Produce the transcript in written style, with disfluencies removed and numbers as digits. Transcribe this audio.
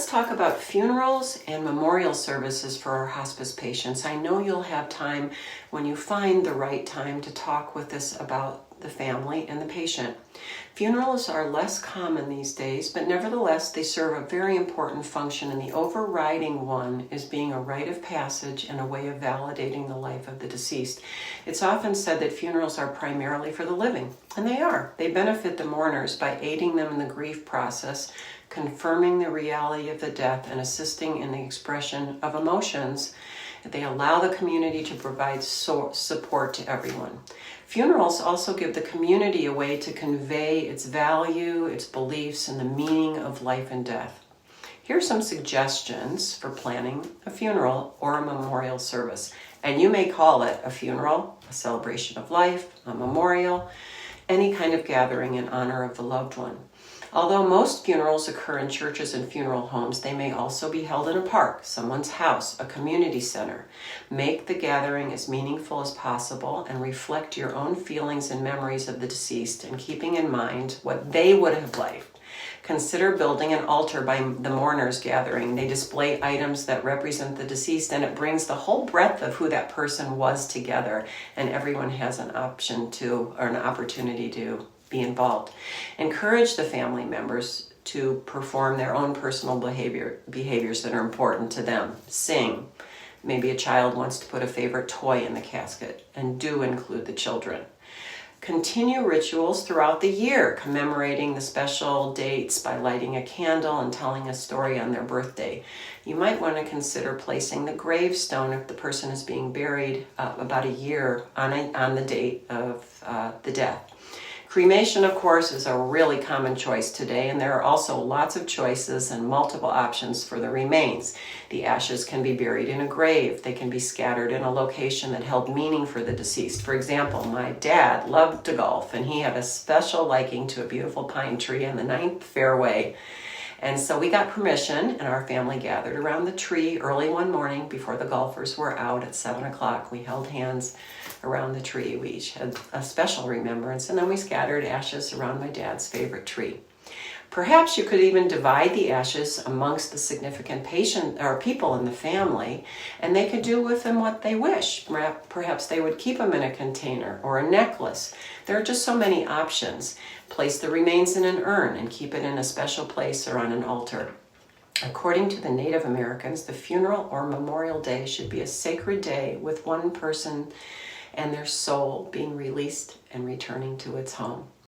let's talk about funerals and memorial services for our hospice patients. I know you'll have time when you find the right time to talk with us about the family and the patient. Funerals are less common these days, but nevertheless they serve a very important function, and the overriding one is being a rite of passage and a way of validating the life of the deceased. It's often said that funerals are primarily for the living, and they are. They benefit the mourners by aiding them in the grief process, confirming the reality of the death, and assisting in the expression of emotions. They allow the community to provide support to everyone. Funerals also give the community a way to convey its value, its beliefs, and the meaning of life and death. Here are some suggestions for planning a funeral or a memorial service. And you may call it a funeral, a celebration of life, a memorial, any kind of gathering in honor of the loved one. Although most funerals occur in churches and funeral homes, they may also be held in a park, someone's house, a community center. Make the gathering as meaningful as possible and reflect your own feelings and memories of the deceased, and keeping in mind what they would have liked. Consider building an altar by the mourners gathering. They display items that represent the deceased, and it brings the whole breadth of who that person was together, and everyone has an opportunity to be involved. Encourage the family members to perform their own personal behaviors that are important to them. Sing. Maybe a child wants to put a favorite toy in the casket, and do include the children. Continue rituals throughout the year, commemorating the special dates by lighting a candle and telling a story on their birthday. You might want to consider placing the gravestone if the person is being buried about a year on the date of the death. Cremation, of course, is a really common choice today, and there are also lots of choices and multiple options for the remains. The ashes can be buried in a grave. They can be scattered in a location that held meaning for the deceased. For example, my dad loved to golf, and he had a special liking to a beautiful pine tree on the 9th fairway. And so we got permission, and our family gathered around the tree early one morning before the golfers were out at 7 o'clock. We held hands around the tree. We each had a special remembrance, and then we scattered ashes around my dad's favorite tree. Perhaps you could even divide the ashes amongst the significant people in the family, and they could do with them what they wish. Perhaps they would keep them in a container or a necklace. There are just so many options. Place the remains in an urn and keep it in a special place or on an altar. According to the Native Americans, the funeral or memorial day should be a sacred day with one person and their soul being released and returning to its home.